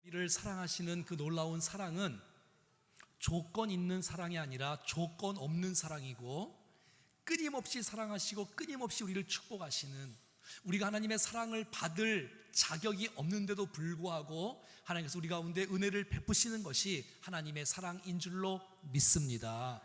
우리를 사랑하시는 그 놀라운 사랑은 조건 있는 사랑이 아니라 조건 없는 사랑이고, 끊임없이 사랑하시고 끊임없이 우리를 축복하시는, 우리가 하나님의 사랑을 받을 자격이 없는데도 불구하고 하나님께서 우리 가운데 은혜를 베푸시는 것이 하나님의 사랑인 줄로 믿습니다.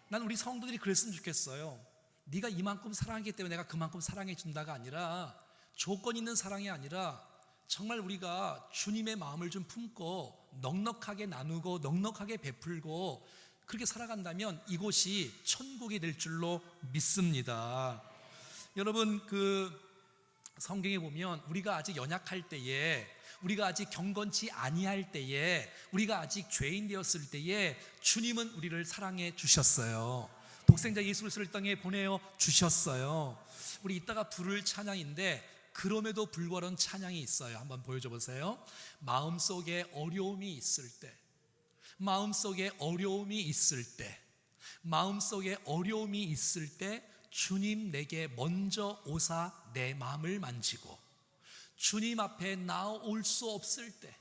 난 우리 성도들이 그랬으면 좋겠어요. 네가 이만큼 사랑하기 때문에 내가 그만큼 사랑해 준다가 아니라, 조건 있는 사랑이 아니라 정말 우리가 주님의 마음을 좀 품고 넉넉하게 나누고 넉넉하게 베풀고 그렇게 살아간다면 이곳이 천국이 될 줄로 믿습니다. 여러분, 성경에 보면 우리가 아직 연약할 때에, 우리가 아직 경건치 아니할 때에, 우리가 아직 죄인 되었을 때에 주님은 우리를 사랑해 주셨어요. 독생자 예수 그리스도를 땅에 보내어 주셨어요. 우리 이따가 부를 찬양인데, 그럼에도 불구하고 찬양이 있어요. 한번 보여줘 보세요. 마음속에 어려움이 있을 때, 마음속에 어려움이 있을 때, 마음속에 어려움이 있을 때 주님 내게 먼저 오사 내 마음을 만지고, 주님 앞에 나올 수 없을 때,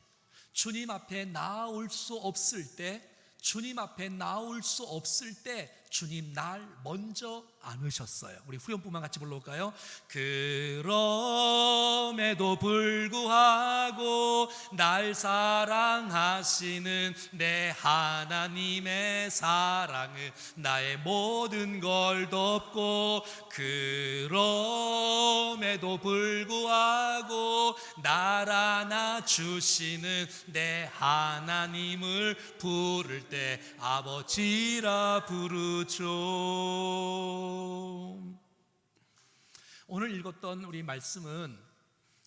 주님 앞에 나올 수 없을 때, 주님 앞에 나올 수 없을 때 주님 날 먼저 안으셨어요. 우리 후렴부만 같이 불러볼까요? 그럼에도 불구하고 날 사랑하시는 내 하나님의 사랑은 나의 모든 걸 덮고, 그럼에도 불구하고 날 안아주시는 내 하나님을 부를 때 아버지라 부르죠. 오늘 읽었던 우리 말씀은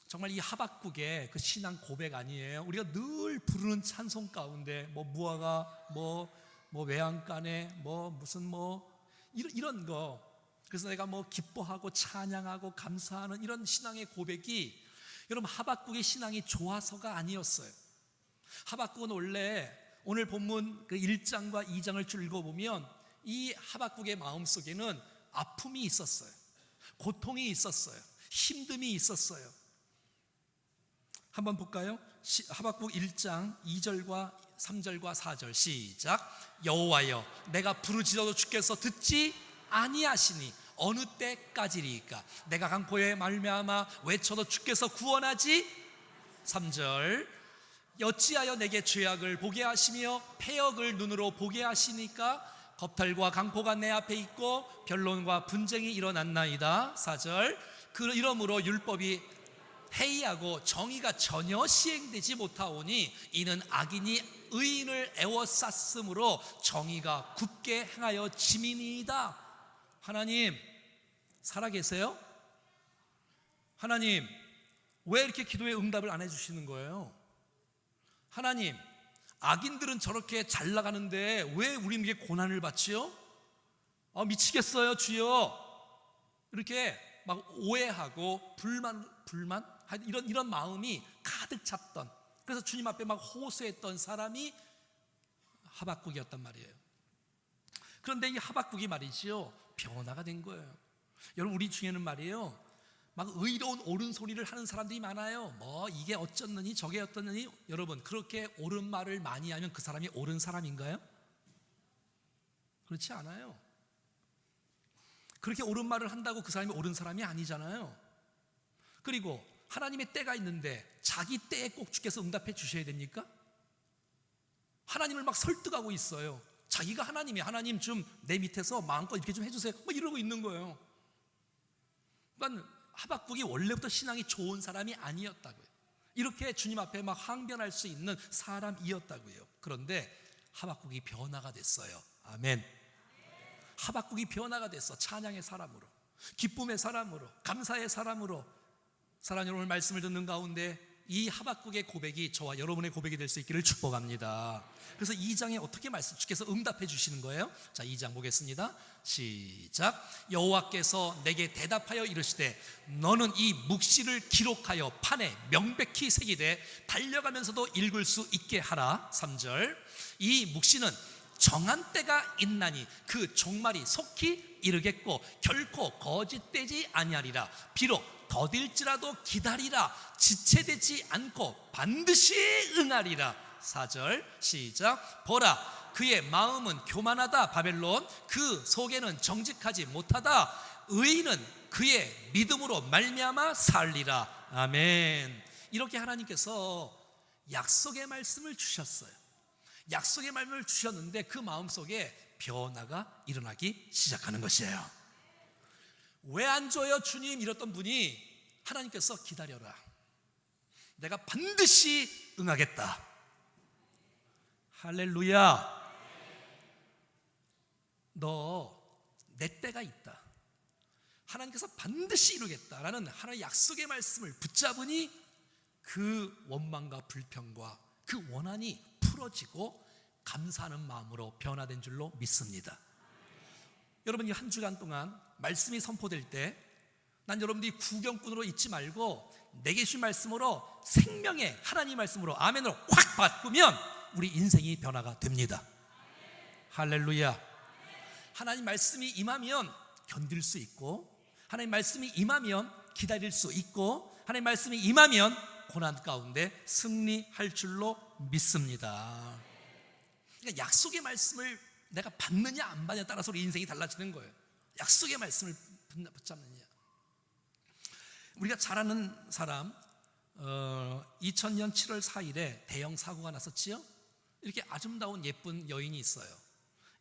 정말 이 하박국의 그 신앙 고백 아니에요? 우리가 늘 부르는 찬송 가운데 무화과 외양간에 이런 거, 그래서 내가 기뻐하고 찬양하고 감사하는 이런 신앙의 고백이, 여러분, 하박국의 신앙이 좋아서가 아니었어요. 하박국은 원래 오늘 본문 그 1장과 2장을 쭉 읽어보면 이 하박국의 마음속에는 아픔이 있었어요. 고통이 있었어요. 힘듦이 있었어요. 한번 볼까요? 하박국 1장 2절과 3절과 4절 시작. 여호와여, 내가 부르짖어도 주께서 듣지 아니하시니 어느 때까지리까? 내가 강포에 말미암아 외쳐도 주께서 구원하지. 3절. 어찌하여 내게 죄악을 보게 하시며 패역을 눈으로 보게 하시니까? 겁탈과 강포가 내 앞에 있고 변론과 분쟁이 일어났나이다. 4절. 이러므로 율법이 해이하고 정의가 전혀 시행되지 못하오니 이는 악인이 의인을 애워쌌으므로 정의가 굳게 행하여 짐이니이다. 하나님, 살아계세요? 하나님, 왜 이렇게 기도에 응답을 안 해주시는 거예요? 하나님, 악인들은 저렇게 잘 나가는데 왜 우리에게 고난을 받지요? 미치겠어요 주여. 이렇게 막 오해하고 불만 이런 마음이 가득 찼던, 그래서 주님 앞에 막 호소했던 사람이 하박국이었단 말이에요. 그런데 이 하박국이 말이죠, 변화가 된 거예요. 여러분, 우리 중에는 말이에요, 막 의로운 옳은 소리를 하는 사람들이 많아요. 이게 어쩌느니 저게 어떠느니. 여러분, 그렇게 옳은 말을 많이 하면 그 사람이 옳은 사람인가요? 그렇지 않아요. 그렇게 옳은 말을 한다고 그 사람이 옳은 사람이 아니잖아요. 그리고 하나님의 때가 있는데 자기 때에 꼭 주께서 응답해 주셔야 됩니까? 하나님을 막 설득하고 있어요. 자기가 하나님이, 하나님 좀 내 밑에서 마음껏 이렇게 좀 해주세요, 이러고 있는 거예요. 그러니까 하박국이 원래부터 신앙이 좋은 사람이 아니었다고요. 이렇게 주님 앞에 막 항변할 수 있는 사람이었다고요. 그런데 하박국이 변화가 됐어요. 아멘. 하박국이 변화가 됐어. 찬양의 사람으로, 기쁨의 사람으로, 감사의 사람으로. 사랑하는 여러분, 말씀을 듣는 가운데 이 하박국의 고백이 저와 여러분의 고백이 될 수 있기를 축복합니다. 그래서 2장에 어떻게 주께서 응답해 주시는 거예요? 자, 2장 보겠습니다. 시작. 여호와께서 내게 대답하여 이르시되 너는 이 묵시를 기록하여 판에 명백히 새기되 달려가면서도 읽을 수 있게 하라. 3절. 이 묵시는 정한 때가 있나니 그 종말이 속히 이르겠고 결코 거짓되지 아니하리라. 비록 더딜지라도 기다리라. 지체되지 않고 반드시 응하리라. 4절 시작. 보라, 그의 마음은 교만하다. 바벨론, 그 속에는 정직하지 못하다. 의인은 그의 믿음으로 말미암아 살리라. 아멘. 이렇게 하나님께서 약속의 말씀을 주셨어요. 약속의 말씀을 주셨는데 그 마음속에 변화가 일어나기 시작하는 것이에요. 왜 안 줘요 주님? 이랬던 분이 하나님께서 기다려라, 내가 반드시 응하겠다. 할렐루야. 너 내 때가 있다, 하나님께서 반드시 이루겠다라는 하나님의 약속의 말씀을 붙잡으니 그 원망과 불평과 그 원한이 풀어지고 감사하는 마음으로 변화된 줄로 믿습니다. 여러분, 이 한 주간 동안 말씀이 선포될 때 난 여러분들이 구경꾼으로 있지 말고 내게 주신 말씀으로, 생명의 하나님 말씀으로 아멘으로 확 바꾸면 우리 인생이 변화가 됩니다. 할렐루야. 하나님 말씀이 임하면 견딜 수 있고, 하나님 말씀이 임하면 기다릴 수 있고, 하나님 말씀이 임하면 고난 가운데 승리할 줄로 믿습니다. 그러니까 약속의 말씀을 내가 받느냐 안 받느냐에 따라서 우리 인생이 달라지는 거예요. 약속의 말씀을 붙잡느냐. 우리가 잘 아는 사람, 2000년 7월 4일에 대형 사고가 났었지요. 이렇게 아름다운 예쁜 여인이 있어요.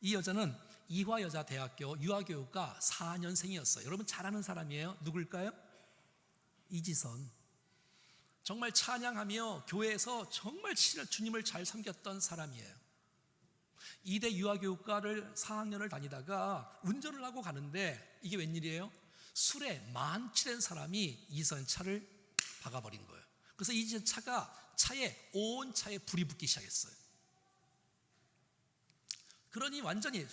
이 여자는 이화여자대학교 유아교육과 4년생이었어요. 여러분 잘 아는 사람이에요. 누굴까요? 이지선. 정말 찬양하며 교회에서 정말 주님을 잘 섬겼던 사람이에요. 이대 유아교육과를 4학년을 다니다가 운전을 하고 가는데 이게 웬일이에요? 술에 만취된 사람이 이지선 차를 박아버린 거예요. 그래서 이지선 온 차에 불이 붙기 시작했어요. 그러니 완전히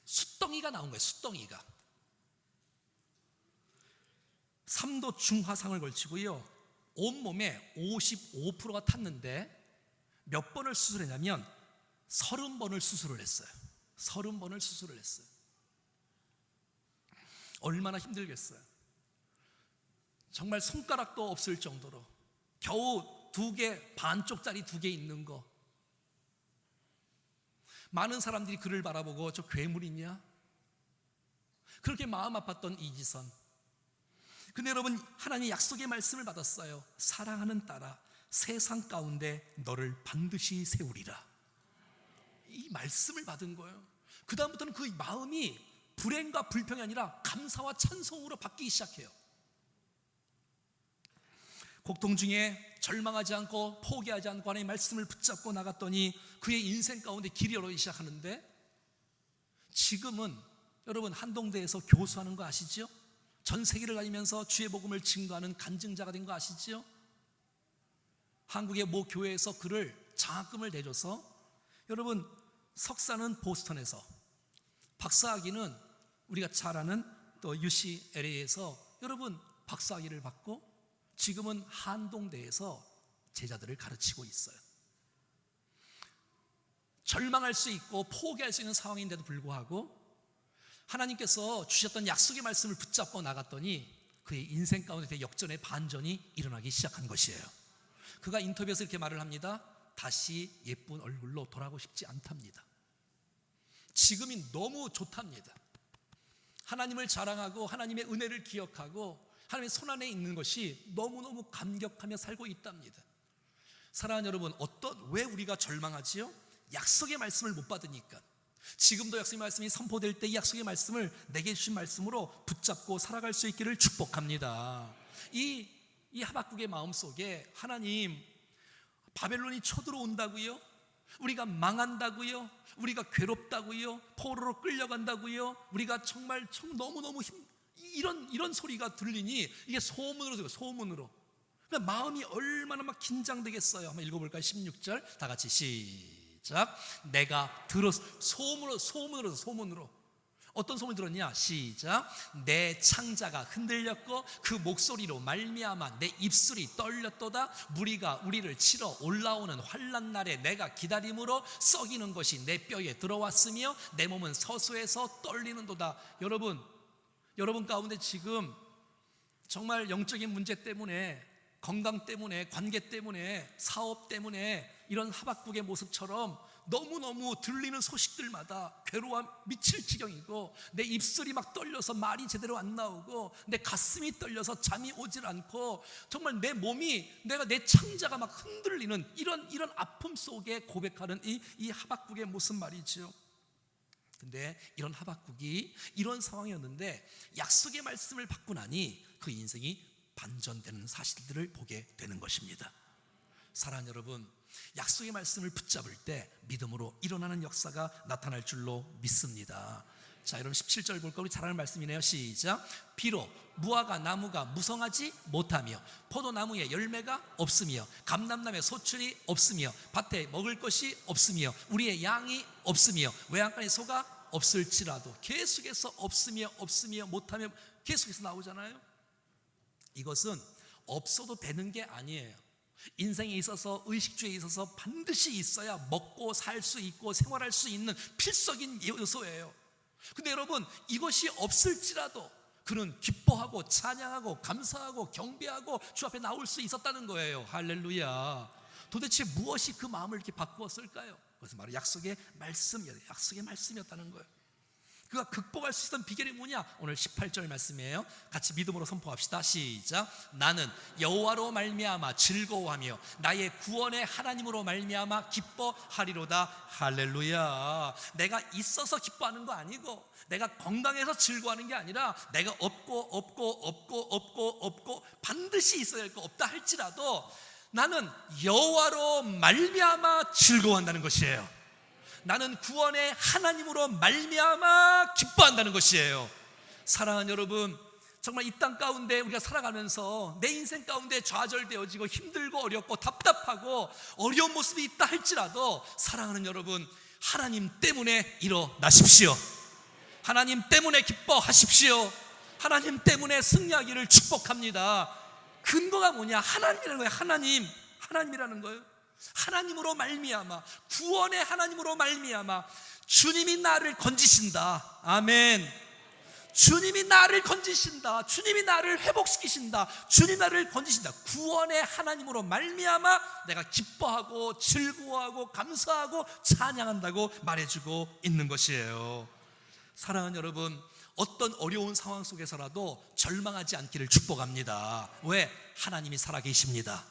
숯덩이가 나온 거예요. 숯덩이가 3도 중화상을 걸치고요, 온몸에 55%가 탔는데 몇 번을 수술했냐면 30번을 수술을 했어요. 30번을 수술을 했어요. 얼마나 힘들겠어요. 정말 손가락도 없을 정도로 겨우 2개, 반쪽짜리 2개 있는 거. 많은 사람들이 그를 바라보고 저 괴물이냐? 그렇게 마음 아팠던 이지선. 근데 여러분, 하나님의 약속의 말씀을 받았어요. 사랑하는 딸아, 세상 가운데 너를 반드시 세우리라. 이 말씀을 받은 거예요. 그 다음부터는 그 마음이 불행과 불평이 아니라 감사와 찬송으로 바뀌기 시작해요. 고통 중에 절망하지 않고 포기하지 않고 하나님의 말씀을 붙잡고 나갔더니 그의 인생 가운데 길이 열리기 시작하는데, 지금은 여러분 한동대에서 교수하는 거 아시죠? 전 세계를 다니면서 주의 복음을 증거하는 간증자가 된 거 아시죠? 한국의 모 교회에서 그를 장학금을 내줘서, 여러분 석사는 보스턴에서, 박사학위는 우리가 잘 아는 또 UCLA에서 여러분 박사학위를 받고 지금은 한동대에서 제자들을 가르치고 있어요. 절망할 수 있고 포기할 수 있는 상황인데도 불구하고 하나님께서 주셨던 약속의 말씀을 붙잡고 나갔더니 그의 인생 가운데 역전의 반전이 일어나기 시작한 것이에요. 그가 인터뷰에서 이렇게 말을 합니다. 다시 예쁜 얼굴로 돌아가고 싶지 않답니다. 지금이 너무 좋답니다. 하나님을 자랑하고 하나님의 은혜를 기억하고 하나님의 손안에 있는 것이 너무너무 감격하며 살고 있답니다. 사랑하는 여러분, 왜 우리가 절망하지요? 약속의 말씀을 못 받으니까. 지금도 약속의 말씀이 선포될 때 이 약속의 말씀을 내게 주신 말씀으로 붙잡고 살아갈 수 있기를 축복합니다. 이 하박국의 마음속에 하나님, 바벨론이 쳐들어온다고요? 우리가 망한다고요? 우리가 괴롭다고요? 포로로 끌려간다고요? 우리가 정말 너무너무 이런 소리가 들리니 이게 소문으로 들어요. 소문으로. 그러니까 마음이 얼마나 막 긴장되겠어요. 한번 읽어볼까요? 16절 다 같이 시작. 내가 소문으로 어떤 소문이 들었냐? 시작. 내 창자가 흔들렸고 그 목소리로 말미암아 내 입술이 떨렸도다. 무리가 우리를 치러 올라오는 환난 날에 내가 기다림으로 썩이는 것이 내 뼈에 들어왔으며 내 몸은 서서해서 떨리는도다. 여러분 가운데 지금 정말 영적인 문제 때문에, 건강 때문에, 관계 때문에, 사업 때문에 이런 하박국의 모습처럼 너무너무 들리는 소식들마다 괴로워 미칠 지경이고, 내 입술이 막 떨려서 말이 제대로 안 나오고, 내 가슴이 떨려서 잠이 오질 않고, 정말 내 몸이, 내 창자가 막 흔들리는 이런 아픔 속에 고백하는 이 하박국의 모습 말이죠. 근데 이런 하박국이 이런 상황이었는데, 약속의 말씀을 받고 나니 그 인생이 반전되는 사실들을 보게 되는 것입니다. 사랑하는 여러분, 약속의 말씀을 붙잡을 때 믿음으로 일어나는 역사가 나타날 줄로 믿습니다. 자, 여러분 17절 볼까? 우리 잘 아는 말씀이네요. 시작. 비록 무화과 나무가 무성하지 못하며 포도나무에 열매가 없으며 감람나무에 소출이 없으며 밭에 먹을 것이 없으며 우리의 양이 없으며 외양간에 소가 없을지라도, 계속해서 없으며 못하며 계속해서 나오잖아요. 이것은 없어도 되는 게 아니에요. 인생에 있어서, 의식주에 있어서 반드시 있어야 먹고 살 수 있고 생활할 수 있는 필수적인 요소예요. 근데 여러분, 이것이 없을지라도 그는 기뻐하고 찬양하고 감사하고 경배하고 주 앞에 나올 수 있었다는 거예요. 할렐루야. 도대체 무엇이 그 마음을 이렇게 바꾸었을까요? 그것은 바로 약속의 말씀이었다는 거예요. 그가 극복할 수 있었던 비결이 뭐냐? 오늘 18절 말씀이에요. 같이 믿음으로 선포합시다. 시작. 나는 여호와로 말미암아 즐거워하며 나의 구원의 하나님으로 말미암아 기뻐하리로다. 할렐루야. 내가 있어서 기뻐하는 거 아니고, 내가 건강해서 즐거워하는 게 아니라, 내가 없고 반드시 있어야 할 거 없다 할지라도 나는 여호와로 말미암아 즐거워한다는 것이에요. 나는 구원의 하나님으로 말미암아 기뻐한다는 것이에요. 사랑하는 여러분, 정말 이 땅 가운데 우리가 살아가면서 내 인생 가운데 좌절되어지고 힘들고 어렵고 답답하고 어려운 모습이 있다 할지라도, 사랑하는 여러분, 하나님 때문에 일어나십시오. 하나님 때문에 기뻐하십시오. 하나님 때문에 승리하기를 축복합니다. 근거가 뭐냐? 하나님이라는 거예요. 하나님이라는 거예요. 하나님으로 말미암아, 구원의 하나님으로 말미암아 주님이 나를 건지신다. 아멘. 주님이 나를 건지신다. 주님이 나를 회복시키신다. 주님이 나를 건지신다. 구원의 하나님으로 말미암아 내가 기뻐하고 즐거워하고 감사하고 찬양한다고 말해주고 있는 것이에요. 사랑하는 여러분, 어떤 어려운 상황 속에서라도 절망하지 않기를 축복합니다. 왜? 하나님이 살아계십니다.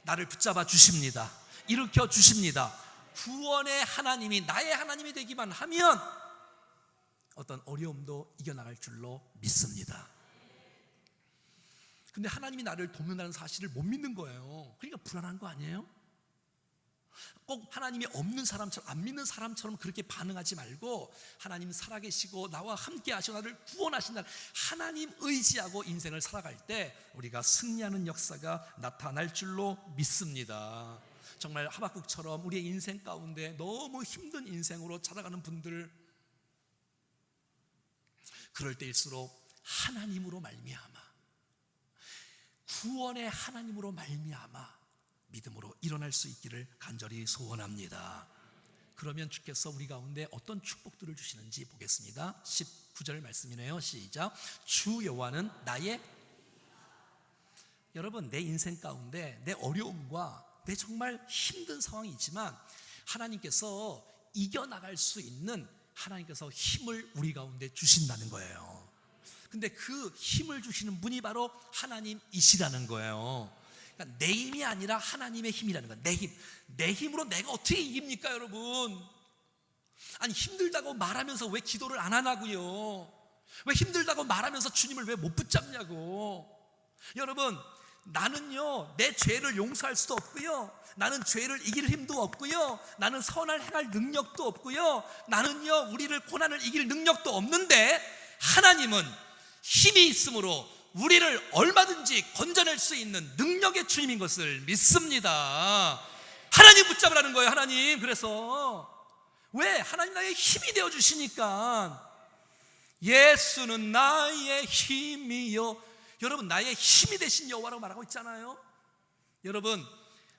나를 붙잡아 주십니다. 일으켜 주십니다. 구원의 하나님이 나의 하나님이 되기만 하면 어떤 어려움도 이겨나갈 줄로 믿습니다. 근데 하나님이 나를 돕는다는 사실을 못 믿는 거예요. 그러니까 불안한 거 아니에요? 꼭 하나님이 없는 사람처럼, 안 믿는 사람처럼 그렇게 반응하지 말고, 하나님 살아계시고 나와 함께 하시고 나를 구원하신다는 하나님 의지하고 인생을 살아갈 때 우리가 승리하는 역사가 나타날 줄로 믿습니다. 정말 하박국처럼 우리의 인생 가운데 너무 힘든 인생으로 찾아가는 분들, 그럴 때일수록 하나님으로 말미암아, 구원의 하나님으로 말미암아 믿음으로 일어날 수 있기를 간절히 소원합니다. 그러면 주께서 우리 가운데 어떤 축복들을 주시는지 보겠습니다. 19절 말씀이네요. 시작. 주 여호와는 나의, 여러분, 내 인생 가운데 내 어려움과 내 정말 힘든 상황이지만 하나님께서 이겨나갈 수 있는, 하나님께서 힘을 우리 가운데 주신다는 거예요. 근데 그 힘을 주시는 분이 바로 하나님이시라는 거예요. 그러니까 내 힘이 아니라 하나님의 힘이라는 거예요. 내 힘으로 내가 어떻게 이깁니까, 여러분? 아니, 힘들다고 말하면서 왜 기도를 안 하냐고요? 왜 힘들다고 말하면서 주님을 왜 못 붙잡냐고? 여러분, 나는요 내 죄를 용서할 수도 없고요, 나는 죄를 이길 힘도 없고요, 나는 선을 행할 능력도 없고요, 나는요 우리를 고난을 이길 능력도 없는데 하나님은 힘이 있으므로 우리를 얼마든지 건져낼 수 있는 능력의 주님인 것을 믿습니다. 하나님 붙잡으라는 거예요. 하나님. 그래서 왜? 하나님 나의 힘이 되어주시니까. 예수는 나의 힘이요. 여러분, 나의 힘이 되신 여호와라고 말하고 있잖아요. 여러분,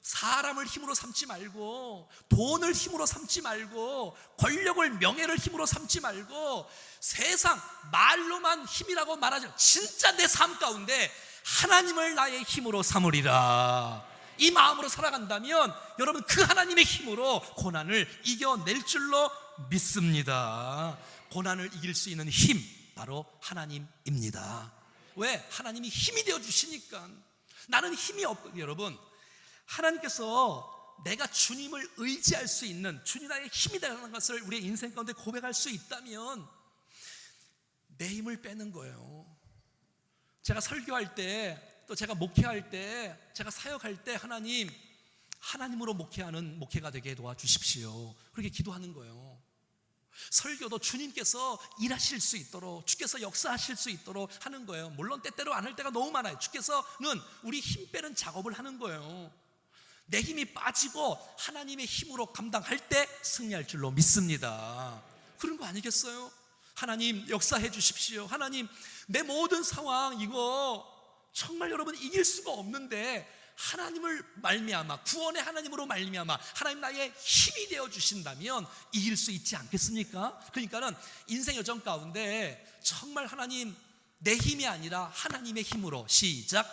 사람을 힘으로 삼지 말고, 돈을 힘으로 삼지 말고, 권력을 명예를 힘으로 삼지 말고, 세상 말로만 힘이라고 말하지 말고 진짜 내 삶 가운데 하나님을 나의 힘으로 삼으리라, 이 마음으로 살아간다면 여러분 그 하나님의 힘으로 고난을 이겨낼 줄로 믿습니다. 고난을 이길 수 있는 힘, 바로 하나님입니다. 왜? 하나님이 힘이 되어 주시니까. 나는 힘이 없거든요. 여러분, 하나님께서 내가 주님을 의지할 수 있는, 주님 나의 힘이 되는 것을 우리의 인생 가운데 고백할 수 있다면 내 힘을 빼는 거예요. 제가 설교할 때, 또 제가 목회할 때, 제가 사역할 때 하나님으로 목회하는 목회가 되게 도와주십시오, 그렇게 기도하는 거예요. 설교도 주님께서 일하실 수 있도록, 주께서 역사하실 수 있도록 하는 거예요. 물론 때때로 안 할 때가 너무 많아요. 주께서는 우리 힘 빼는 작업을 하는 거예요. 내 힘이 빠지고 하나님의 힘으로 감당할 때 승리할 줄로 믿습니다. 그런 거 아니겠어요? 하나님 역사해 주십시오. 하나님, 내 모든 상황 이거 정말 여러분 이길 수가 없는데 하나님을 말미암아, 구원의 하나님으로 말미암아 하나님 나의 힘이 되어 주신다면 이길 수 있지 않겠습니까? 그러니까는 인생 여정 가운데 정말 하나님, 내 힘이 아니라 하나님의 힘으로, 시작,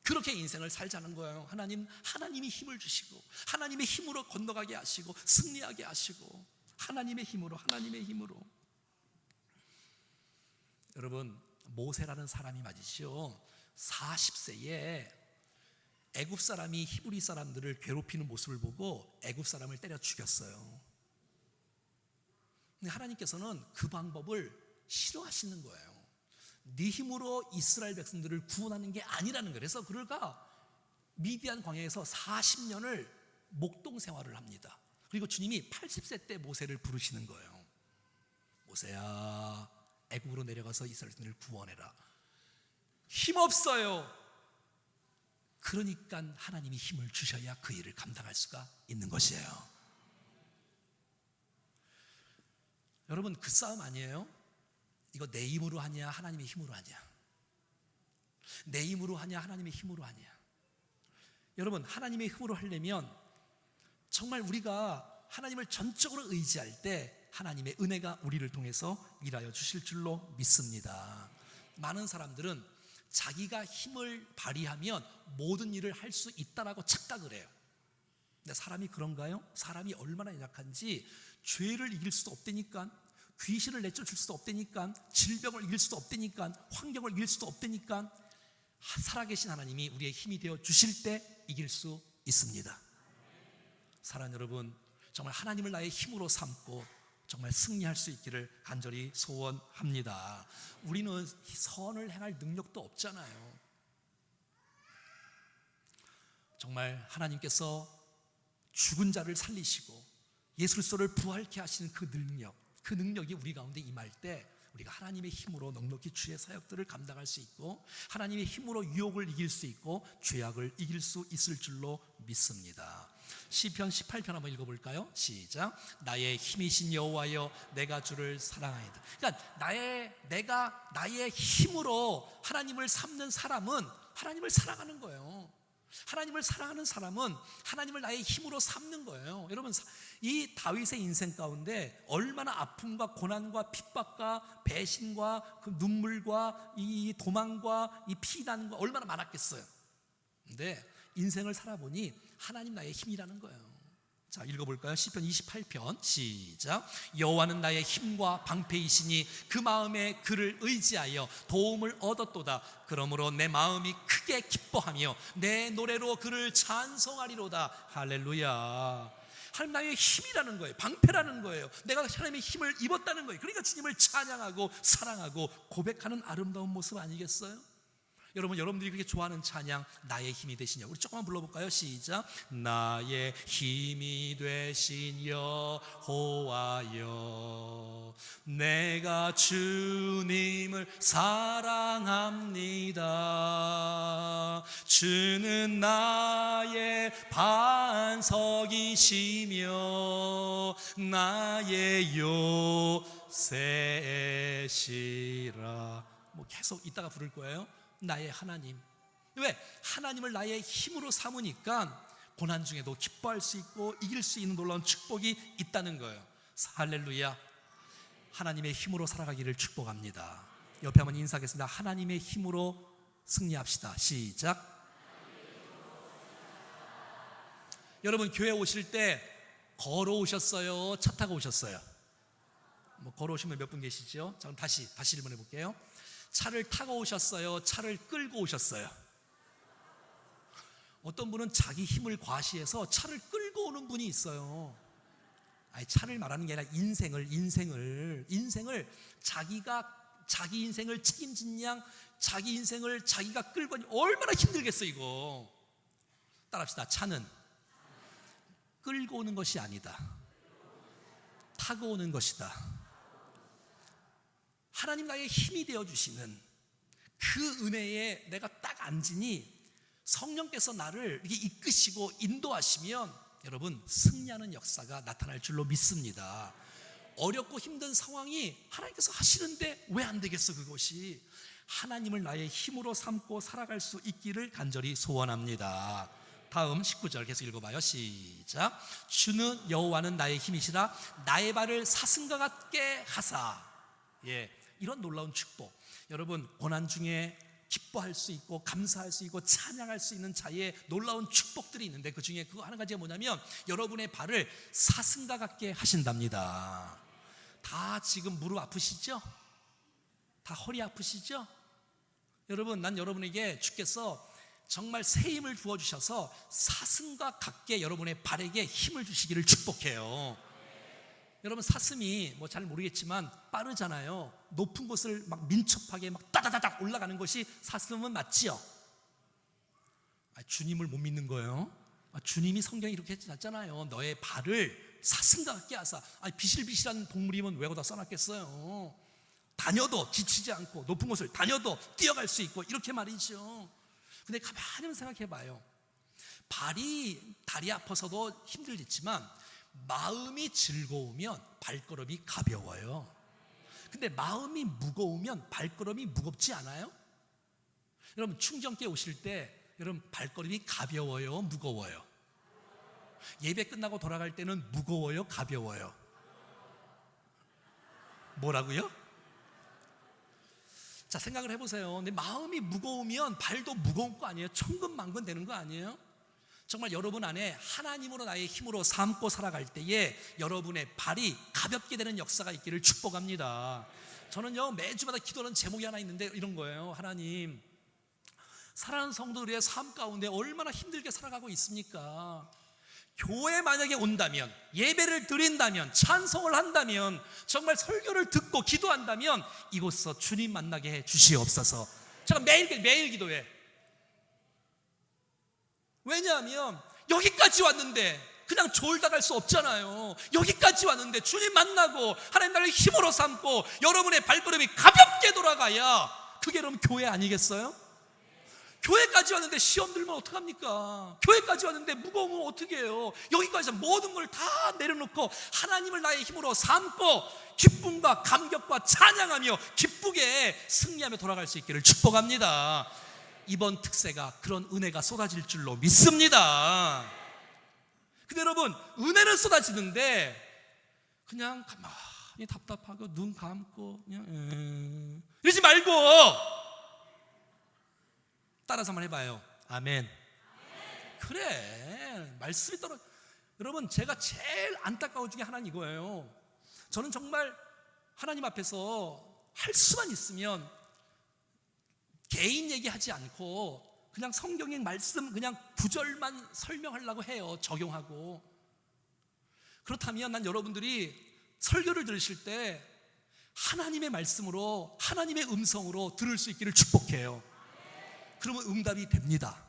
그렇게 인생을 살자는 거예요. 하나님이 힘을 주시고 하나님의 힘으로 건너가게 하시고 승리하게 하시고, 하나님의 힘으로. 여러분, 모세라는 사람이 맞으시죠? 40세에 애굽 사람이 히브리 사람들을 괴롭히는 모습을 보고 애굽 사람을 때려 죽였어요. 근데 하나님께서는 그 방법을 싫어하시는 거예요. 네 힘으로 이스라엘 백성들을 구원하는 게 아니라는 거예요. 그래서 그가 미디안 광야에서 40년을 목동 생활을 합니다. 그리고 주님이 80세 때 모세를 부르시는 거예요. 모세야, 애굽으로 내려가서 이스라엘을 구원해라. 힘없어요. 그러니까 하나님이 힘을 주셔야 그 일을 감당할 수가 있는 것이에요. 여러분, 그 싸움 아니에요? 이거 내 힘으로 하냐 하나님의 힘으로 하냐, 내 힘으로 하냐 하나님의 힘으로 하냐. 여러분, 하나님의 힘으로 하려면 정말 우리가 하나님을 전적으로 의지할 때 하나님의 은혜가 우리를 통해서 일하여 주실 줄로 믿습니다. 많은 사람들은 자기가 힘을 발휘하면 모든 일을 할 수 있다라고 착각을 해요. 근데 사람이 그런가요? 사람이 얼마나 약한지, 죄를 이길 수도 없다니까, 귀신을 내쫓을 수도 없다니까, 질병을 이길 수도 없다니까, 환경을 이길 수도 없다니까, 살아계신 하나님이 우리의 힘이 되어 주실 때 이길 수 있습니다. 사랑하는 여러분, 정말 하나님을 나의 힘으로 삼고 정말 승리할 수 있기를 간절히 소원합니다. 우리는 선을 행할 능력도 없잖아요. 정말 하나님께서 죽은 자를 살리시고 예수 그리스도를 부활케 하시는 그 능력이 우리 가운데 임할 때 우리가 하나님의 힘으로 넉넉히 주의 사역들을 감당할 수 있고, 하나님의 힘으로 유혹을 이길 수 있고 죄악을 이길 수 있을 줄로 믿습니다. 시편 18편 한번 읽어볼까요? 시작. 나의 힘이신 여호와여, 내가 주를 사랑하이다. 그러니까 내가 나의 힘으로 하나님을 삼는 사람은 하나님을 사랑하는 거예요. 하나님을 사랑하는 사람은 하나님을 나의 힘으로 삼는 거예요. 여러분, 이 다윗의 인생 가운데 얼마나 아픔과 고난과 핍박과 배신과 그 눈물과 이 도망과 이 피난과 얼마나 많았겠어요. 근데 인생을 살아보니 하나님 나의 힘이라는 거예요. 자, 읽어볼까요? 시편 28편 시작. 여호와는 나의 힘과 방패이시니 그 마음에 그를 의지하여 도움을 얻었도다. 그러므로 내 마음이 크게 기뻐하며 내 노래로 그를 찬송하리로다. 할렐루야. 하나님 나의 힘이라는 거예요. 방패라는 거예요. 내가 하나님의 힘을 입었다는 거예요. 그러니까 주님을 찬양하고 사랑하고 고백하는 아름다운 모습 아니겠어요? 여러분들이 그렇게 좋아하는 찬양, 나의 힘이 되신 여호와, 우리 조금만 불러볼까요? 시작. 나의 힘이 되신 여호와여, 내가 주님을 사랑합니다. 주는 나의 반석이시며 나의 요새시라. 뭐 계속 이따가 부를 거예요. 나의 하나님, 왜? 하나님을 나의 힘으로 삼으니까 고난 중에도 기뻐할 수 있고 이길 수 있는 놀라운 축복이 있다는 거예요. 할렐루야. 하나님의 힘으로 살아가기를 축복합니다. 옆에 한번 인사하겠습니다. 하나님의 힘으로 승리합시다. 시작. 여러분, 교회 오실 때 걸어오셨어요? 차 타고 오셨어요? 뭐 걸어오시면 몇 분 계시죠? 자, 그럼 다시 1번 해볼게요. 차를 타고 오셨어요? 차를 끌고 오셨어요? 어떤 분은 자기 힘을 과시해서 차를 끌고 오는 분이 있어요. 아니, 차를 말하는 게 아니라 인생을 자기 인생을 책임진 양 자기 인생을 자기가 끌고 얼마나 힘들겠어 이거. 따라합시다. 차는 끌고 오는 것이 아니다. 타고 오는 것이다. 하나님 나의 힘이 되어주시는 그 은혜에 내가 딱 앉으니 성령께서 나를 이렇게 이끄시고 인도하시면 여러분 승리하는 역사가 나타날 줄로 믿습니다. 어렵고 힘든 상황이 하나님께서 하시는데 왜 안 되겠어? 그것이 하나님을 나의 힘으로 삼고 살아갈 수 있기를 간절히 소원합니다. 다음 19절 계속 읽어봐요. 시작. 주는 여호와는 나의 힘이시라 나의 발을 사슴과 같게 하사. 이런 놀라운 축복. 여러분 고난 중에 기뻐할 수 있고 감사할 수 있고 찬양할 수 있는 자의 놀라운 축복들이 있는데 그 중에 그거 한 가지가 뭐냐면 여러분의 발을 사슴과 같게 하신답니다. 다 지금 무릎 아프시죠? 다 허리 아프시죠? 여러분, 난 여러분에게 주께서 정말 새 힘을 부어주셔서 사슴과 같게 여러분의 발에게 힘을 주시기를 축복해요. 여러분 사슴이 뭐 잘 모르겠지만 빠르잖아요. 높은 곳을 막 민첩하게 막 따다다닥 올라가는 것이 사슴은 맞지요? 주님을 못 믿는 거예요. 주님이 성경에 이렇게 했잖아요. 너의 발을 사슴과 같게 하사. 비실비실한 동물이면 왜 거기다 써놨겠어요? 다녀도 지치지 않고 높은 곳을 다녀도 뛰어갈 수 있고 이렇게 말이죠. 근데 가만히 생각해봐요. 다리 아파서도 힘들겠지만 마음이 즐거우면 발걸음이 가벼워요. 근데 마음이 무거우면 발걸음이 무겁지 않아요? 여러분 충정기에 오실 때 여러분 발걸음이 가벼워요? 무거워요? 예배 끝나고 돌아갈 때는 무거워요? 가벼워요? 뭐라고요? 자 생각을 해보세요. 근데 마음이 무거우면 발도 무거운 거 아니에요? 천근만근 되는 거 아니에요? 정말 여러분 안에 하나님으로 나의 힘으로 삼고 살아갈 때에 여러분의 발이 가볍게 되는 역사가 있기를 축복합니다. 저는요 매주마다 기도하는 제목이 하나 있는데 이런 거예요. 하나님, 사랑하는 성도들의 삶 가운데 얼마나 힘들게 살아가고 있습니까? 교회 만약에 온다면, 예배를 드린다면, 찬송을 한다면, 정말 설교를 듣고 기도한다면 이곳서 주님 만나게 해 주시옵소서. 제가 매일 기도해. 왜냐하면 여기까지 왔는데 그냥 졸다 갈 수 없잖아요. 여기까지 왔는데 주님 만나고 하나님 나를 힘으로 삼고 여러분의 발걸음이 가볍게 돌아가야 그게 여러분 교회 아니겠어요? 교회까지 왔는데 시험 들면 어떡합니까? 교회까지 왔는데 무거우면 어떻게 해요? 여기까지 모든 걸 다 내려놓고 하나님을 나의 힘으로 삼고 기쁨과 감격과 찬양하며 기쁘게 승리하며 돌아갈 수 있기를 축복합니다. 이번 특세가 그런 은혜가 쏟아질 줄로 믿습니다. 근데 여러분 은혜는 쏟아지는데 그냥 가만히 답답하고 눈 감고 그냥 이러지 말고 따라서 한번 해봐요. 아멘. 그래 말씀이 여러분 제가 제일 안타까운 중에 하나는 이거예요. 저는 정말 하나님 앞에서 할 수만 있으면 개인 얘기하지 않고 그냥 성경의 말씀 그냥 구절만 설명하려고 해요. 적용하고. 그렇다면 난 여러분들이 설교를 들으실 때 하나님의 말씀으로 하나님의 음성으로 들을 수 있기를 축복해요. 그러면 응답이 됩니다.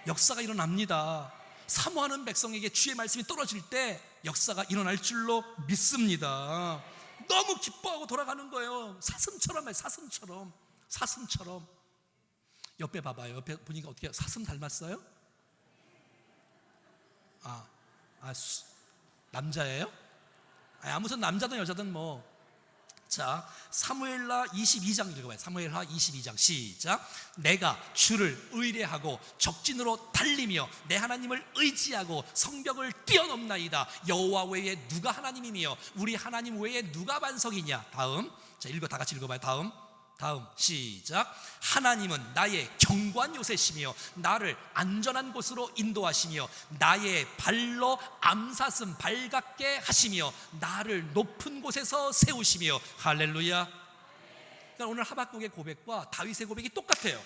역사가 일어납니다. 사모하는 백성에게 주의 말씀이 떨어질 때 역사가 일어날 줄로 믿습니다. 너무 기뻐하고 돌아가는 거예요. 사슴처럼 해요. 사슴처럼. 옆에 봐봐요. 옆에 보니까 어떻게 사슴 닮았어요? 남자예요? 아무튼 남자든 여자든 뭐 자, 사무엘하 22장 읽어봐요. 사무엘하 22장 시작. 내가 주를 의뢰하고 적진으로 달리며 내 하나님을 의지하고 성벽을 뛰어넘나이다. 여호와 외에 누가 하나님이며 우리 하나님 외에 누가 반석이냐. 다음, 자, 다 같이 읽어봐요. 다음 시작. 하나님은 나의 견고한 요새시며 나를 안전한 곳으로 인도하시며 나의 발로 암사슴 발같게 하시며 나를 높은 곳에서 세우시며. 할렐루야. 그러니까 오늘 하박국의 고백과 다윗의 고백이 똑같아요.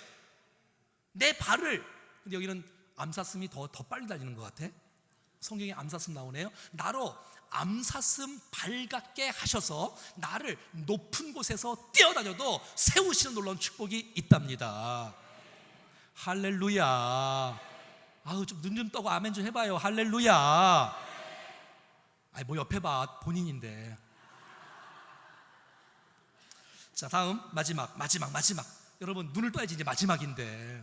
내 발을, 근데 여기는 암사슴이 더 빨리 달리는 것 같아. 성경에 암사슴 나오네요. 나로 암사슴 발같게 하셔서 나를 높은 곳에서 뛰어다녀도 세우시는 놀라운 축복이 있답니다. 할렐루야. 아우, 좀 눈 좀 떠고 아멘 좀 해봐요. 할렐루야. 아이, 뭐 옆에 봐, 본인인데. 자, 다음 마지막. 여러분 눈을 떠야지. 이제 마지막인데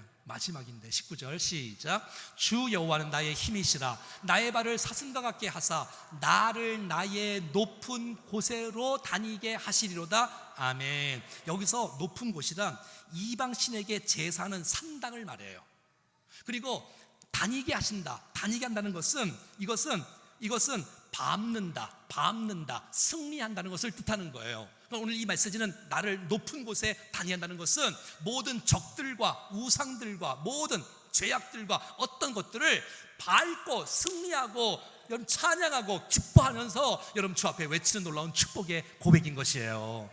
19절 시작. 주 여호와는 나의 힘이시라. 나의 발을 사슴과 같게 하사 나를 나의 높은 곳으로 다니게 하시리로다. 아멘. 여기서 높은 곳이란 이방 신에게 제사하는 산당을 말해요. 그리고 다니게 하신다. 다니게 한다는 것은 이것은 밟는다, 승리한다는 것을 뜻하는 거예요. 오늘 이 메시지는 나를 높은 곳에 다니게 한다는 것은 모든 적들과 우상들과 모든 죄악들과 어떤 것들을 밟고 승리하고 여러분 찬양하고 기뻐하면서 여러분 주 앞에 외치는 놀라운 축복의 고백인 것이에요.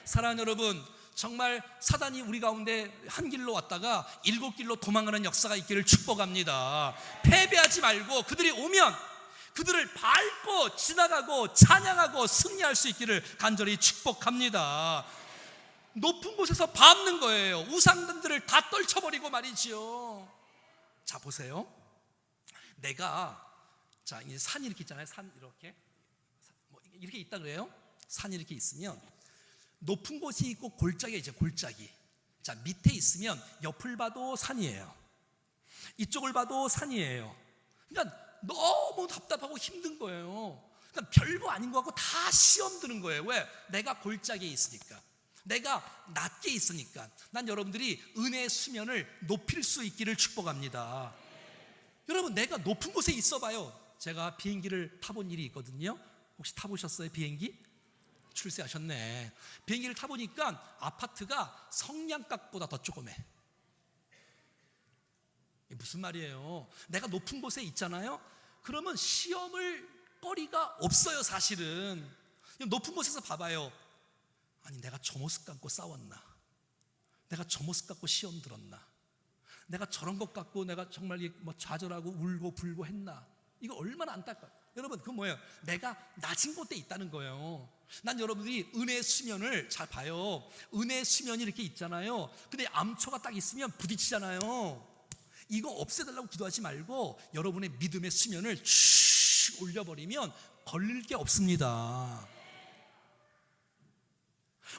사랑하는 여러분, 정말 사단이 우리 가운데 한 길로 왔다가 7길로 도망가는 역사가 있기를 축복합니다. 패배하지 말고 그들이 오면 그들을 밟고 지나가고 찬양하고 승리할 수 있기를 간절히 축복합니다. 높은 곳에서 밟는 거예요. 우상들을 다 떨쳐버리고 말이지요. 자, 보세요. 내가, 자, 이제 산이 이렇게 있잖아요. 산 이렇게 이렇게 있다 그래요. 산이 이렇게 있으면 높은 곳이 있고 골짜기가 있죠. 골짜기. 자, 밑에 있으면 옆을 봐도 산이에요. 이쪽을 봐도 산이에요. 그러니까 너무 답답하고 힘든 거예요. 그러니까 별거 아닌 것 같고 다 시험 드는 거예요. 왜? 내가 골짜기에 있으니까, 내가 낮게 있으니까. 난 여러분들이 은혜의 수면을 높일 수 있기를 축복합니다. 여러분, 내가 높은 곳에 있어 봐요. 제가 비행기를 타본 일이 있거든요. 혹시 타보셨어요? 비행기? 출세하셨네. 비행기를 타보니까 아파트가 성냥갑보다 더 조그매. 무슨 말이에요? 내가 높은 곳에 있잖아요. 그러면 시험을 거리가 없어요. 사실은 높은 곳에서 봐봐요. 아니, 내가 저 모습 갖고 싸웠나? 내가 저 모습 갖고 시험 들었나? 내가 저런 것 갖고 내가 정말 뭐 좌절하고 울고 불고 했나? 이거 얼마나 안타까워요. 여러분, 그건 뭐예요? 내가 낮은 곳에 있다는 거예요. 난 여러분들이 은혜의 수면을 잘 봐요. 은혜의 수면이 이렇게 있잖아요. 근데 암초가 딱 있으면 부딪히잖아요. 이거 없애달라고 기도하지 말고 여러분의 믿음의 수면을 쭉 올려버리면 걸릴 게 없습니다.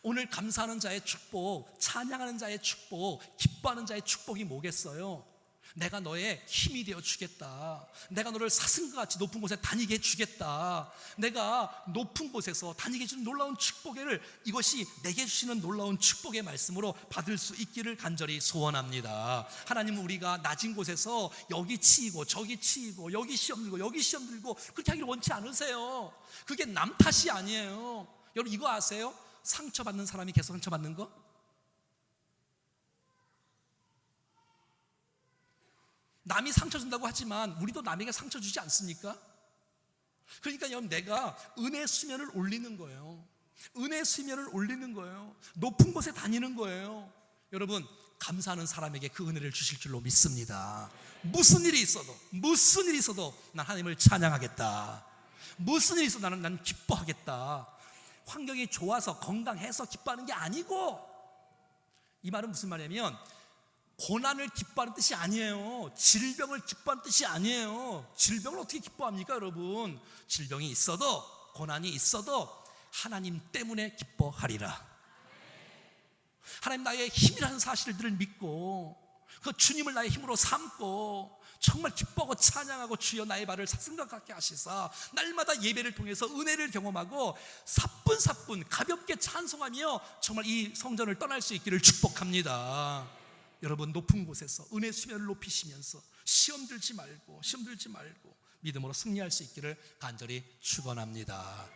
오늘 감사하는 자의 축복, 찬양하는 자의 축복, 기뻐하는 자의 축복이 뭐겠어요? 내가 너의 힘이 되어 주겠다. 내가 너를 사슴과 같이 높은 곳에 다니게 해주겠다. 내가 높은 곳에서 다니게 해주는 놀라운 축복을, 이것이 내게 주시는 놀라운 축복의 말씀으로 받을 수 있기를 간절히 소원합니다. 하나님은 우리가 낮은 곳에서 여기 치이고 저기 치이고 여기 시험 들고 여기 시험 들고 그렇게 하기를 원치 않으세요. 그게 남 탓이 아니에요. 여러분, 이거 아세요? 상처받는 사람이 계속 상처받는 거? 남이 상처 준다고 하지만 우리도 남에게 상처 주지 않습니까? 그러니까 여러분, 내가 은혜의 수면을 올리는 거예요. 은혜의 수면을 올리는 거예요. 높은 곳에 다니는 거예요. 여러분, 감사하는 사람에게 그 은혜를 주실 줄로 믿습니다. 무슨 일이 있어도 난 하나님을 찬양하겠다. 무슨 일이 있어도 나는 기뻐하겠다. 환경이 좋아서 건강해서 기뻐하는 게 아니고, 이 말은 무슨 말이냐면 고난을 기뻐하는 뜻이 아니에요. 질병을 기뻐하는 뜻이 아니에요. 질병을 어떻게 기뻐합니까, 여러분? 질병이 있어도, 고난이 있어도 하나님 때문에 기뻐하리라. 하나님 나의 힘이라는 사실들을 믿고 그 주님을 나의 힘으로 삼고 정말 기뻐하고 찬양하고 주여 나의 발을 사슴과 같게 하시사 날마다 예배를 통해서 은혜를 경험하고 사뿐사뿐 가볍게 찬송하며 정말 이 성전을 떠날 수 있기를 축복합니다. 여러분, 높은 곳에서 은혜 수면을 높이시면서 시험 들지 말고 믿음으로 승리할 수 있기를 간절히 축원합니다.